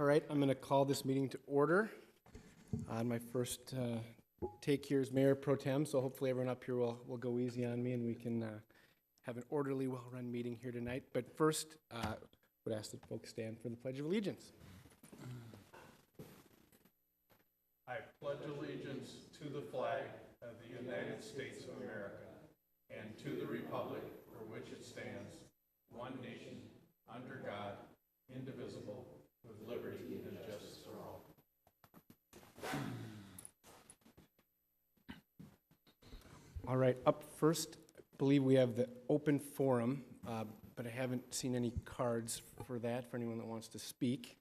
All right, I'm going to call this meeting to order. On my first take here as Mayor Pro Tem, so hopefully everyone up here will go easy on me and we can have an orderly, well-run meeting here tonight. But first, would ask that folks stand for the Pledge of Allegiance. I pledge allegiance to the flag of the United States of America and to the republic for which it stands, one nation, under God, indivisible, with liberty and justice for all. All right, up first, I believe we have the open forum, but I haven't seen any cards for that, for anyone that wants to speak.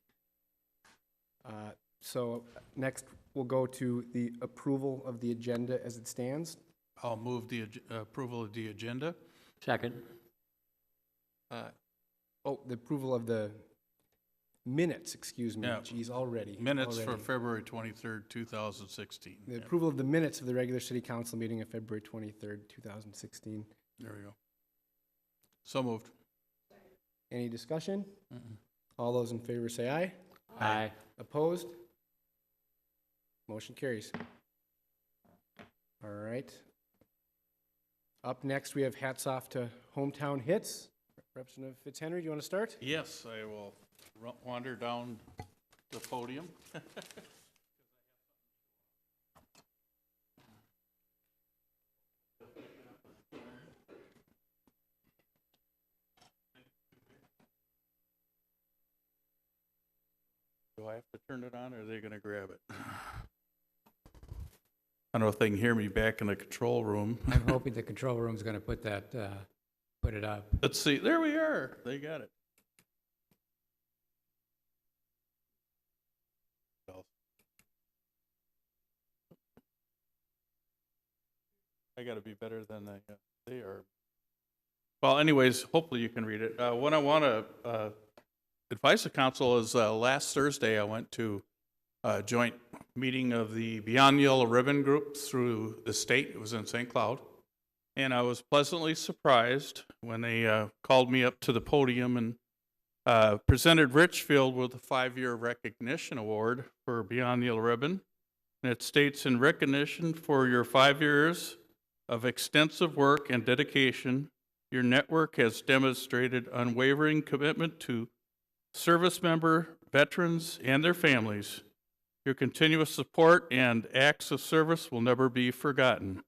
So next, we'll go to the approval of the agenda as it stands. I'll move the approval of the agenda. Second. The approval of the minutes, excuse me. Yeah. Geez, already. Minutes for February 23rd, 2016. The approval of the minutes of the regular city council meeting of February 23rd, 2016. There we go. So moved. Any discussion? All those in favor say aye. Aye. Opposed? Motion carries. All right. Up next, we have hats off to Hometown Hits. Representative Fitzhenry, do you want to start? Yes, I will wander down the podium. Do I have to turn it on, or are they going to grab it? I don't know if they can hear me back in the control room. I'm hoping the control room's going to put that, put it up. Let's see. There we are. They got it. I got to be better than they are. Well, anyways, hopefully you can read it. What I want to advise the council is last Thursday I went to a joint meeting of the Beyond Yellow Ribbon group through the state. It was in St. Cloud. And I was pleasantly surprised when they called me up to the podium and presented Richfield with a 5-year recognition award for Beyond Yellow Ribbon. And it states, in recognition for your 5 years of extensive work and dedication, your network has demonstrated unwavering commitment to service member, veterans, and their families. Your continuous support and acts of service will never be forgotten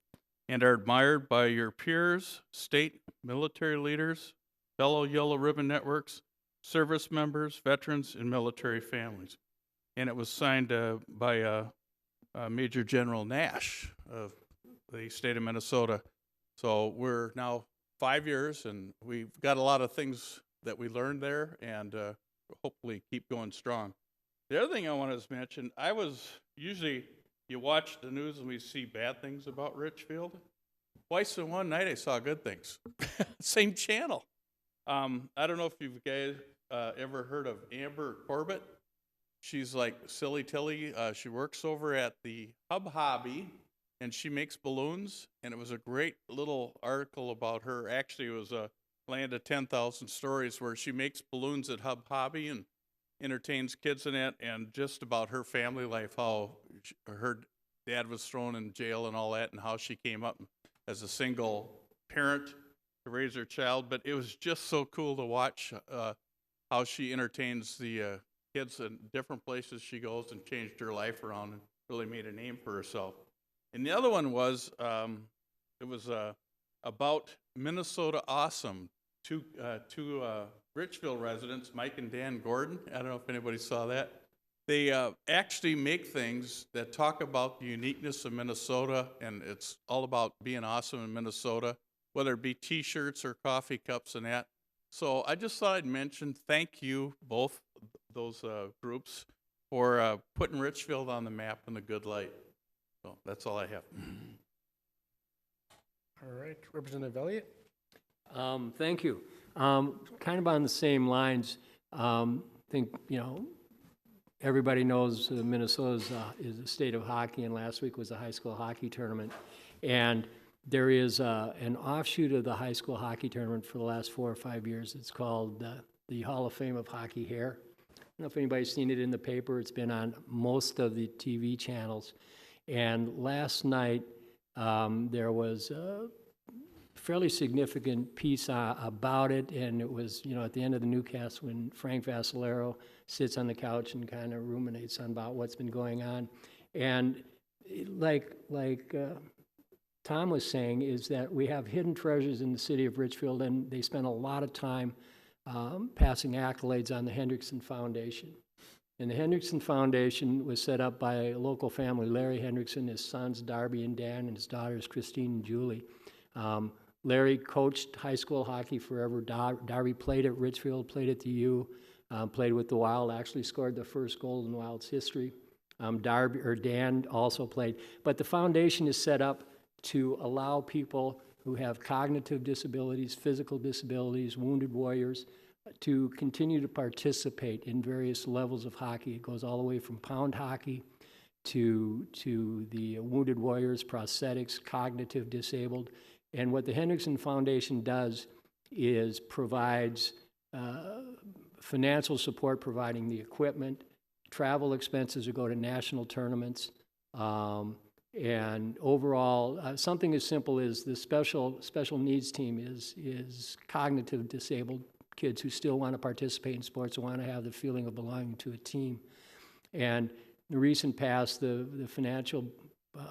and are admired by your peers, state, military leaders, fellow Yellow Ribbon networks, service members, veterans, and military families. And it was signed by Major General Nash of the state of Minnesota. So we're now 5 years, and we've got a lot of things that we learned there, and hopefully keep going strong. The other thing I wanted to mention, usually you watch the news and we see bad things about Richfield. Twice in one night I saw good things. Same channel. I don't know if you guys ever heard of Amber Corbett. She's like Silly Tilly. She works over at the Hub Hobby, and she makes balloons, and it was a great little article about her. Actually, it was a Land of 10,000 Stories where she makes balloons at Hub Hobby and entertains kids in it, and just about her family life, how her dad was thrown in jail and all that, and how she came up as a single parent to raise her child. But it was just so cool to watch how she entertains the kids in different places she goes, and changed her life around and really made a name for herself. And the other one was, it was about Minnesota Awesome. Two Richfield residents, Mike and Dan Gordon. I don't know if anybody saw that. They actually make things that talk about the uniqueness of Minnesota, and it's all about being awesome in Minnesota, whether it be T-shirts or coffee cups and that. So I just thought I'd mention, thank you, both those groups, for putting Richfield on the map in a good light. So that's all I have. All right, Representative Elliott. Thank you. Kind of on the same lines, think, everybody knows Minnesota is a state of hockey, and last week was a high school hockey tournament. And there is an offshoot of the high school hockey tournament for the last 4 or 5 years. It's called the Hall of Fame of Hockey Hair. know if anybody's seen it in the paper. It's been on most of the TV channels. And last night, there was a fairly significant piece about it, and it was, at the end of the newscast when Frank Vassalero sits on the couch and kind of ruminates on about what's been going on. And like Tom was saying, is that we have hidden treasures in the city of Richfield, and they spend a lot of time passing accolades on the Hendrickson Foundation. And the Hendrickson Foundation was set up by a local family, Larry Hendrickson, his sons Darby and Dan, and his daughters Christine and Julie. Larry coached high school hockey forever. Darby played at Richfield, played at the U, played with the Wild, actually scored the first goal in Wild's history. Dan also played. But the foundation is set up to allow people who have cognitive disabilities, physical disabilities, wounded warriors, to continue to participate in various levels of hockey. It goes all the way from pound hockey to the wounded warriors, prosthetics, cognitive disabled. And what the Hendrickson Foundation does is provides financial support, providing the equipment, travel expenses to go to national tournaments, and overall, something as simple as the special needs team is cognitive disabled kids who still want to participate in sports, want to have the feeling of belonging to a team. And in the recent past, the financial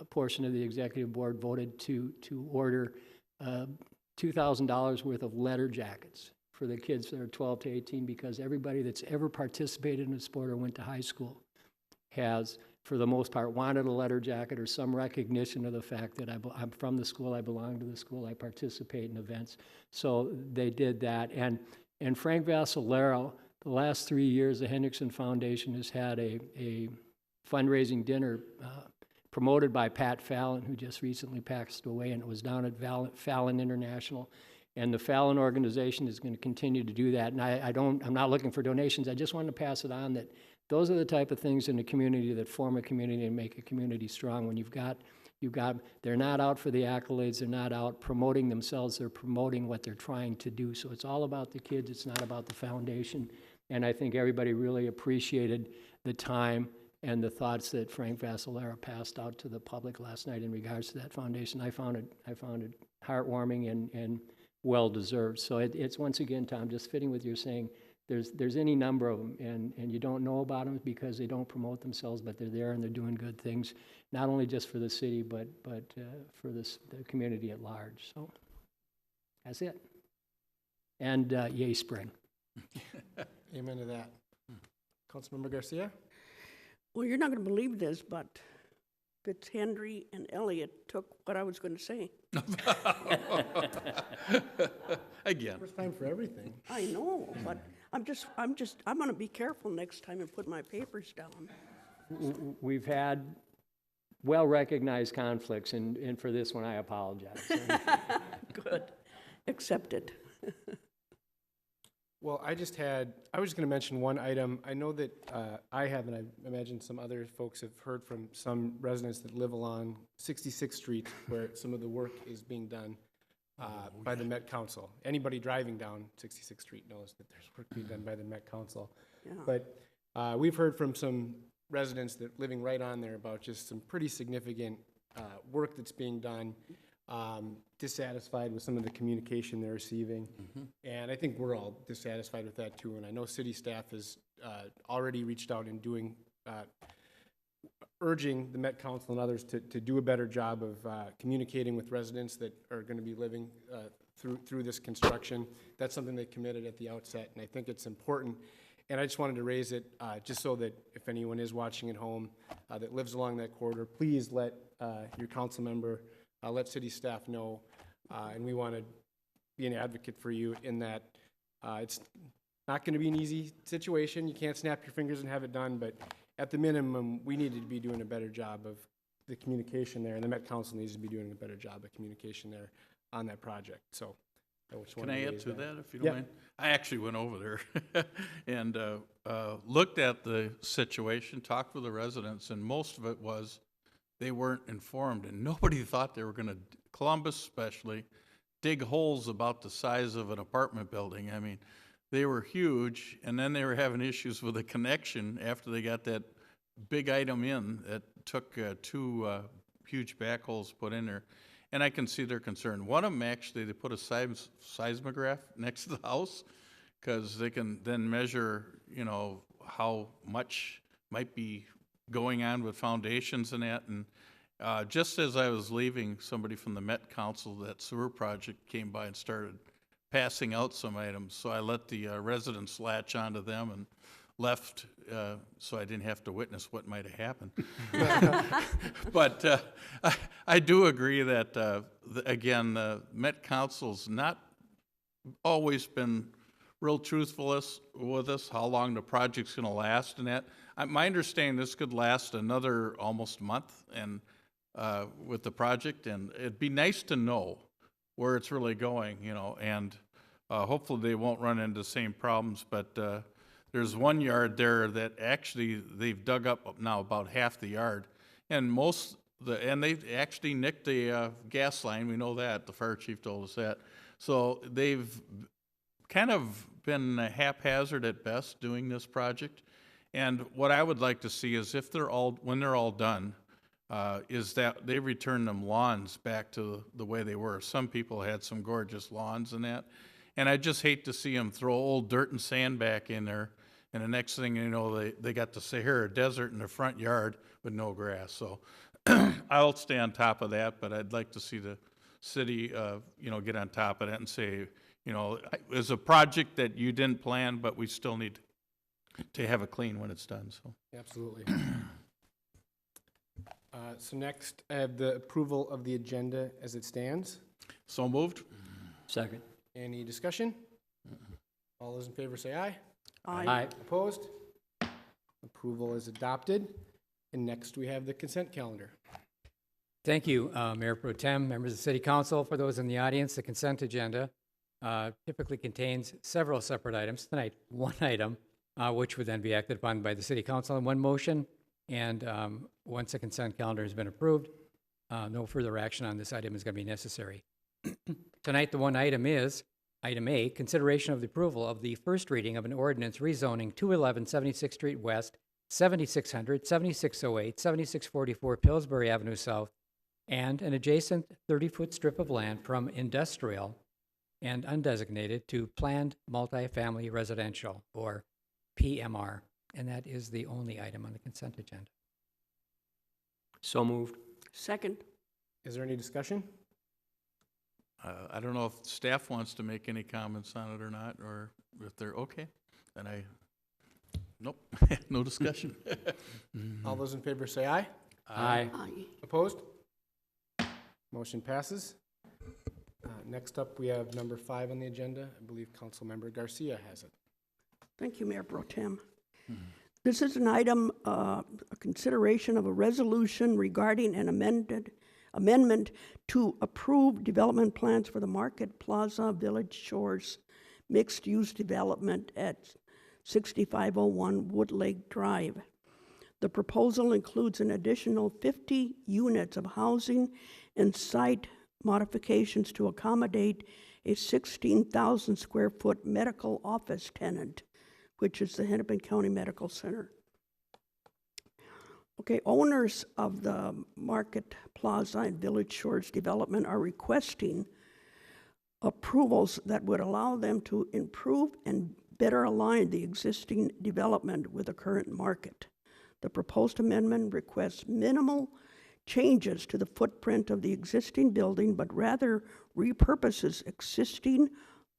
portion of the executive board voted to order $2,000 worth of letter jackets for the kids that are 12 to 18, because everybody that's ever participated in a sport or went to high school has, for the most part, wanted a letter jacket or some recognition of the fact that I'm from the school, I belong to the school, I participate in events. So they did that. And Frank Vassalero, the last 3 years, the Hendrickson Foundation has had a fundraising dinner promoted by Pat Fallon, who just recently passed away, and it was down at Fallon International. And the Fallon organization is going to continue to do that. And I'm not looking for donations. I just wanted to pass it on that those are the type of things in a community that form a community and make a community strong. When you've got, they're not out for the accolades, they're not out promoting themselves, they're promoting what they're trying to do. So it's all about the kids, it's not about the foundation. And I think everybody really appreciated the time and the thoughts that Frank Vassalero passed out to the public last night in regards to that foundation. I found it heartwarming and well-deserved. So it's once again, Tom, just fitting with your saying, there's any number of them, and you don't know about them because they don't promote themselves, but they're there and they're doing good things, not only just for the city, but for the community at large. So that's it. And yay, spring. Amen to that. Councilmember Garcia? Well, you're not going to believe this, but Fitzhenry and Elliott took what I was going to say. Again. First time for everything. I know, but I'm going to be careful next time and put my papers down. We've had well-recognized conflicts, and for this one, I apologize. Good. Accepted. Well, I was just going to mention one item. I know that I have, and I imagine some other folks have heard from some residents that live along 66th Street, where some of the work is being done by the Met Council. Anybody driving down 66th Street knows that there's work being done by the Met Council. Yeah. But we've heard from some residents that living right on there about just some pretty significant work that's being done, dissatisfied with some of the communication they're receiving. And I think we're all dissatisfied with that too. And I know city staff has already reached out and doing, urging the Met Council and others to do a better job of communicating with residents that are going to be living through this construction. That's something they committed at the outset, and I think it's important. And I just wanted to raise it just so that if anyone is watching at home that lives along that corridor, please let your council member, let city staff know. And we want to be an advocate for you in that it's not going to be an easy situation. You can't snap your fingers and have it done, but at the minimum, we need to be doing a better job of the communication there, and the Met Council needs to be doing a better job of communication there on that project. So I just Can wanted I to add raise to that. that, if you don't mind? I actually went over there and looked at the situation, talked with the residents, and most of it was they weren't informed, and nobody thought they were going to, Columbus especially, dig holes about the size of an apartment building. I mean, they were huge, and then they were having issues with the connection after they got that big item in that took two huge backholes put in there. And I can see their concern. One of them, actually, they put a seismograph next to the house, because they can then measure, you know, how much might be going on with foundations and that. And just as I was leaving, somebody from the Met Council, that sewer project, came by and started passing out some items. So I let the residents latch onto them and left, so I didn't have to witness what might have happened. But I do agree that, again, the Met Council's not always been real truthful with us, how long the project's gonna last and that. My understanding, this could last another almost month and with the project, and it'd be nice to know where it's really going, you know, and hopefully they won't run into the same problems, but there's one yard there that actually they've dug up now about half the yard, and and they actually nicked the gas line. We know that, the fire chief told us that. So they've kind of been haphazard at best doing this project. And what I would like to see is if when they're all done, is that they return them lawns back to the way they were. Some people had some gorgeous lawns and that. And I just hate to see them throw old dirt and sand back in there, and the next thing you know, they got the Sahara Desert in their front yard with no grass. So I'll stay on top of that, but I'd like to see the city, you know, get on top of that and say, you know, it's a project that you didn't plan, but we still need to have it clean when it's done, so. Absolutely. So next, I have the approval of the agenda as it stands. So moved? Second. Any discussion? All those in favor say aye. Aye. Opposed? Approval is adopted. And next, we have the consent calendar. Thank you, Mayor Pro Tem, members of the City Council. For those in the audience, the consent agenda typically contains several separate items. Tonight, one item, which would then be acted upon by the City Council in one motion. And once the consent calendar has been approved, no further action on this item is going to be necessary. Tonight, the one item is, item A, consideration of the approval of the first reading of an ordinance rezoning 211 76th Street West, 7600, 7608, 7644 Pillsbury Avenue South, and an adjacent 30-foot strip of land from industrial and undesignated to planned multifamily residential, or PMR. And that is the only item on the consent agenda. So moved. Second. Is there any discussion? I don't know if staff wants to make any comments on it or not, or if they're okay. And nope, no discussion. All those in favor say aye. Aye. Aye. Opposed? Motion passes. Next up, we have number 5 on the agenda. I believe Councilmember Garcia has it. Thank you, Mayor Pro Tem. This is an item, a consideration of a resolution regarding an amendment to approve development plans for the Market Plaza Village Shores mixed-use development at 6501 Wood Lake Drive. The proposal includes an additional 50 units of housing and site modifications to accommodate a 16,000 square foot medical office tenant, which is the Hennepin County Medical Center. Okay, owners of the Market Plaza and Village Shores development are requesting approvals that would allow them to improve and better align the existing development with the current market. The proposed amendment requests minimal changes to the footprint of the existing building, but rather repurposes existing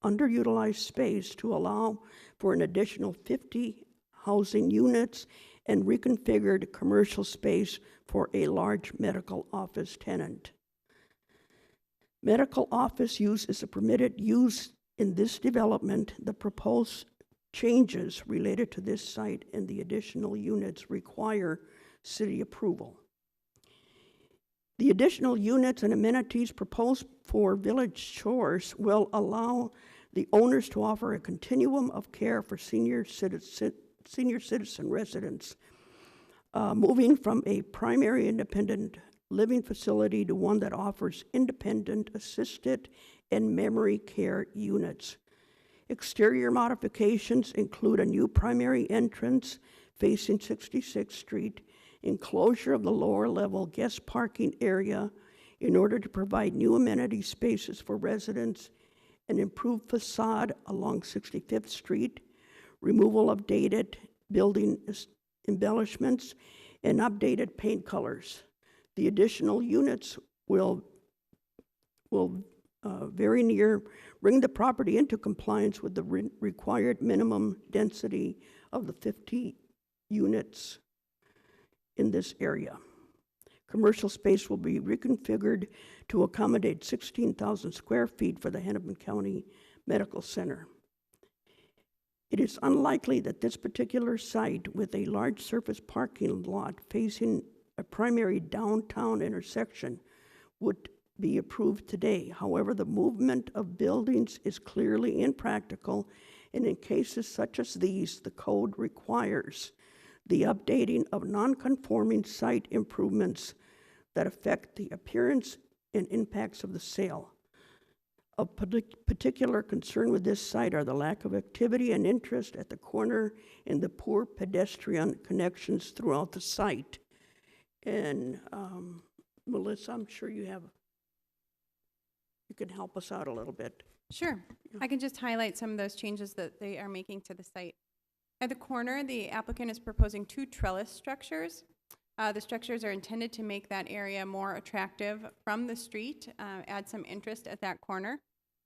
underutilized space to allow for an additional 50 housing units and reconfigured commercial space for a large medical office tenant. Medical office use is a permitted use in this development. The proposed changes related to this site and the additional units require city approval. The additional units and amenities proposed for Village Shores will allow the owners to offer a continuum of care for senior citizen residents, moving from a primary independent living facility to one that offers independent assisted and memory care units. Exterior modifications include a new primary entrance facing 66th Street, enclosure of the lower level guest parking area in order to provide new amenity spaces for residents, an improved facade along 65th Street, removal of dated building embellishments, and updated paint colors. The additional units will very near bring the property into compliance with the required minimum density of the 50 units in this area. Commercial space will be reconfigured to accommodate 16,000 square feet for the Hennepin County Medical Center. It is unlikely that this particular site with a large surface parking lot facing a primary downtown intersection would be approved today. However, the movement of buildings is clearly impractical, and in cases such as these, the code requires the updating of non-conforming site improvements that affect the appearance and impacts of the sale. Of particular concern with this site are the lack of activity and interest at the corner and the poor pedestrian connections throughout the site. And Melissa, I'm sure you can help us out a little bit. Sure. I can just highlight some of those changes that they are making to the site. At the corner, the applicant is proposing 2 trellis structures. The structures are intended to make that area more attractive from the street, add some interest at that corner.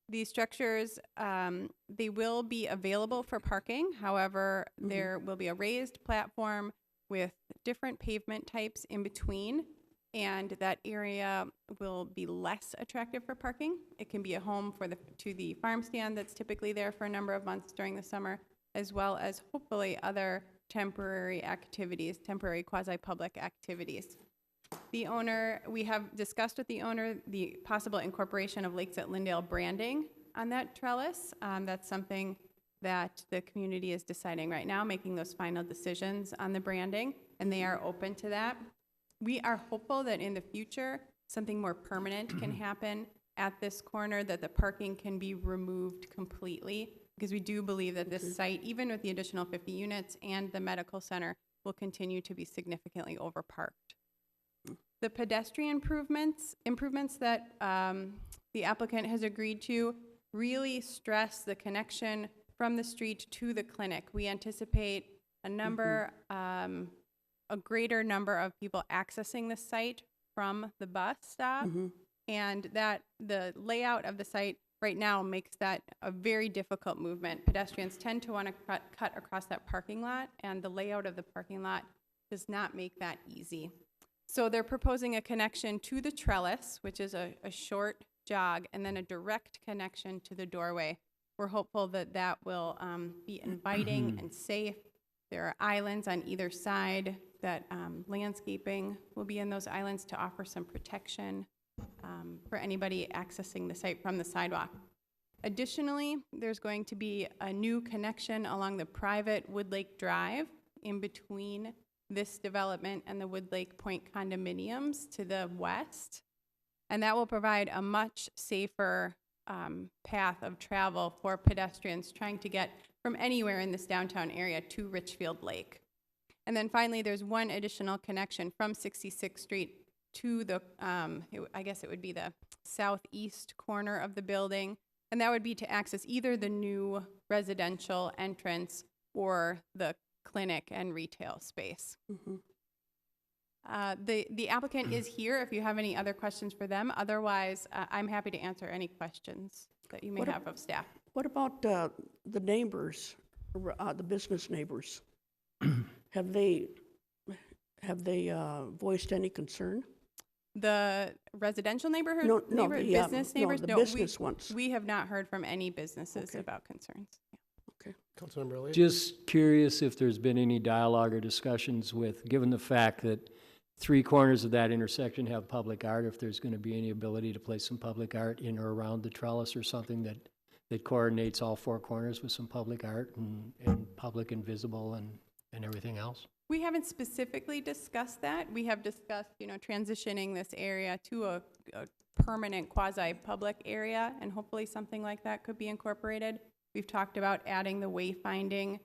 These structures, they will be available for parking. However, there will be a raised platform with different pavement types in between, and that area will be less attractive for parking. It can be a home to the farm stand that's typically there for a number of months during the summer, as well as hopefully other temporary activities, temporary quasi-public activities. The owner, we have discussed with the owner the possible incorporation of Lakes at Lindale branding on that trellis. That's something that the community is deciding right now, making those final decisions on the branding, and they are open to that. We are hopeful that in the future, something more permanent can happen at this corner, that the parking can be removed completely, because we do believe that this site, even with the additional 50 units and the medical center, will continue to be significantly overparked. The pedestrian improvements that the applicant has agreed to really stress the connection from the street to the clinic. We anticipate a greater number of people accessing the site from the bus stop, and that the layout of the site right now makes that a very difficult movement. Pedestrians tend to want to cut across that parking lot, and the layout of the parking lot does not make that easy. So they're proposing a connection to the trellis, which is a short jog, and then a direct connection to the doorway. We're hopeful that that will be inviting and safe. There are islands on either side that landscaping will be in those islands to offer some protection for anybody accessing the site from the sidewalk. Additionally, there's going to be a new connection along the private Woodlake Drive in between this development and the Woodlake Point condominiums to the west. And that will provide a much safer path of travel for pedestrians trying to get from anywhere in this downtown area to Richfield Lake. And then finally, there's one additional connection from 66th Street to the, I guess it would be the southeast corner of the building. And that would be to access either the new residential entrance or the clinic and retail space. The applicant is here if you have any other questions for them. Otherwise, I'm happy to answer any questions that you may have of staff. What about the neighbors, the business neighbors? Have they voiced any concern? The residential neighborhood, business neighbors? No, the business ones. We have not heard from any businesses about concerns. Okay. Councilmember Elliott? Just curious if there's been any dialogue or discussions with, given the fact that 3 corners of that intersection have public art, if there's going to be any ability to place some public art in or around the trellis or something that coordinates all 4 corners with some public art and public and visible and everything else? We haven't specifically discussed that. We have discussed, transitioning this area to a permanent quasi-public area, and hopefully something like that could be incorporated. We've talked about adding the wayfinding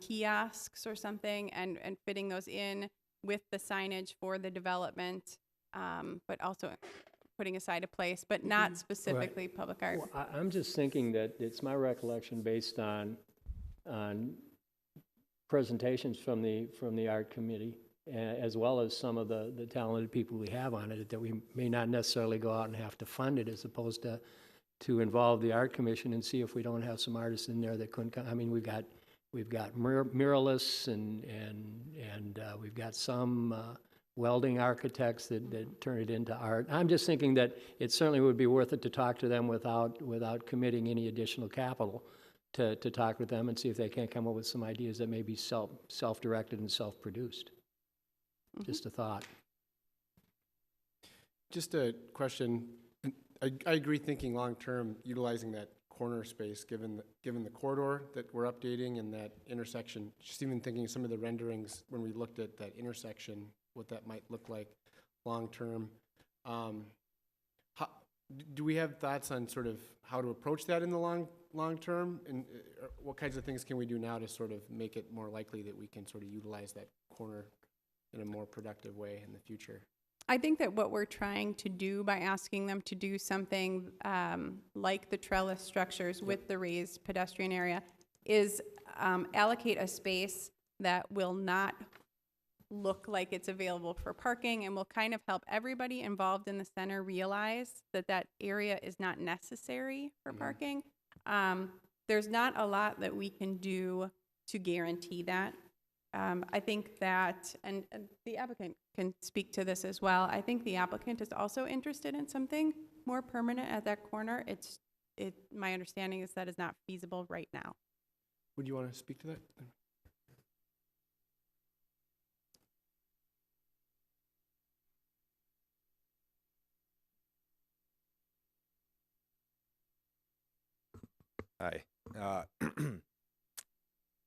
kiosks or something and fitting those in with the signage for the development, but also putting aside a place, but not specifically public art. Well, I'm just thinking that it's my recollection based on presentations from the art committee, as well as some of the talented people we have on it, that we may not necessarily go out and have to fund it, as opposed to involve the art commission and see if we don't have some artists in there that couldn't come. I mean, we've got muralists and we've got some welding architects that turn it into art. I'm just thinking that it certainly would be worth it to talk to them without committing any additional capital, to talk with them and see if they can't come up with some ideas that may be self-directed and self-produced. Just a thought. Just a question. I agree, thinking long-term, utilizing that corner space, given the corridor that we're updating and that intersection, just even thinking some of the renderings when we looked at that intersection, what that might look like long-term. Do we have thoughts on sort of how to approach that in the long-term? And what kinds of things can we do now to sort of make it more likely that we can sort of utilize that corner in a more productive way in the future? I think that what we're trying to do by asking them to do something like the trellis structures with the raised pedestrian area is allocate a space that will not look like it's available for parking and will kind of help everybody involved in the center realize that that area is not necessary for parking. There's not a lot that we can do to guarantee that. I think that, and the applicant can speak to this as well, I think the applicant is also interested in something more permanent at that corner. My understanding is that is not feasible right now. Would you want to speak to that? Hi.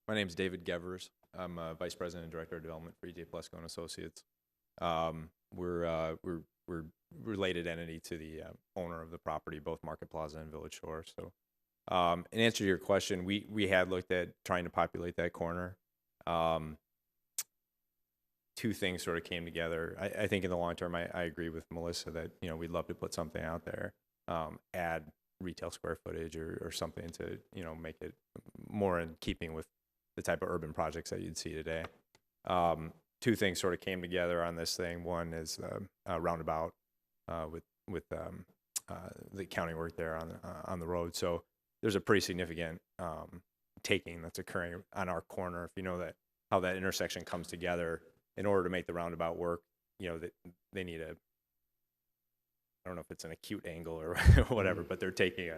My name is David Gevers. I'm Vice President and Director of Development for EJ Plesko and Associates. We're related entity to the owner of the property, both Market Plaza and Village Shore. So, in answer to your question, we had looked at trying to populate that corner. Two things sort of came together. I think in the long term, I agree with Melissa that we'd love to put something out there, add retail square footage or something to make it more in keeping with the type of urban projects that you'd see today. Two things sort of came together on this thing. One is a roundabout with the county work there on the road. So there's a pretty significant taking that's occurring on our corner. If you know that how that intersection comes together, in order to make the roundabout work, they need I don't know if it's an acute angle or whatever, but they're taking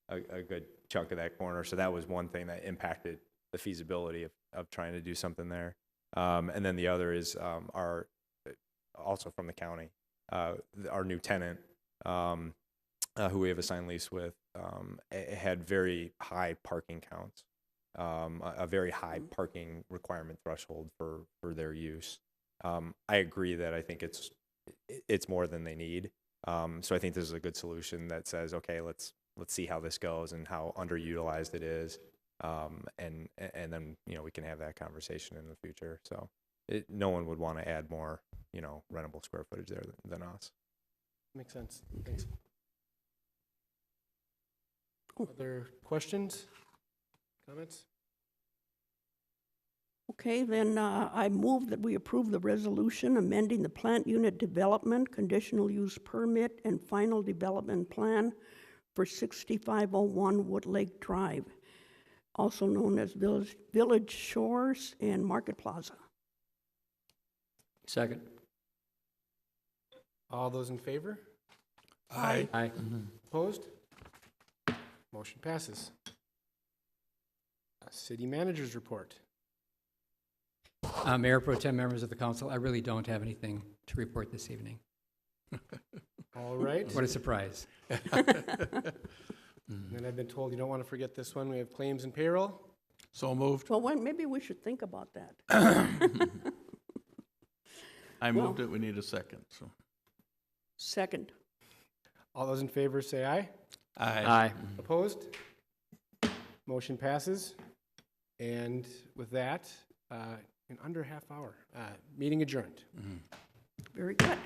a good chunk of that corner. So that was one thing that impacted the feasibility of trying to do something there. And then the other is our, also from the county, our new tenant, who we have a signed lease with, had very high parking counts, a very high parking requirement threshold for their use. I agree that I think it's more than they need. So I think this is a good solution that says, okay, let's see how this goes and how underutilized it is. And then, we can have that conversation in the future. So no one would want to add more, rentable square footage there than us. Makes sense. Thanks. Other questions, comments? Okay, then I move that we approve the resolution amending the plant unit development, conditional use permit, and final development plan for 6501 Woodlake Drive, also known as Village Shores and Market Plaza. Second. All those in favor? Aye. Opposed? Motion passes. City Manager's report. Mayor Pro Tem, members of the council, I really don't have anything to report this evening. All right. What a surprise. And I've been told you don't want to forget this one. We have claims and payroll. So moved. Well, maybe we should think about that. I moved it. We need a second. So. Second. All those in favor say aye. Aye. Aye. Opposed? Motion passes. And with that, in under a half hour, meeting adjourned. Very good.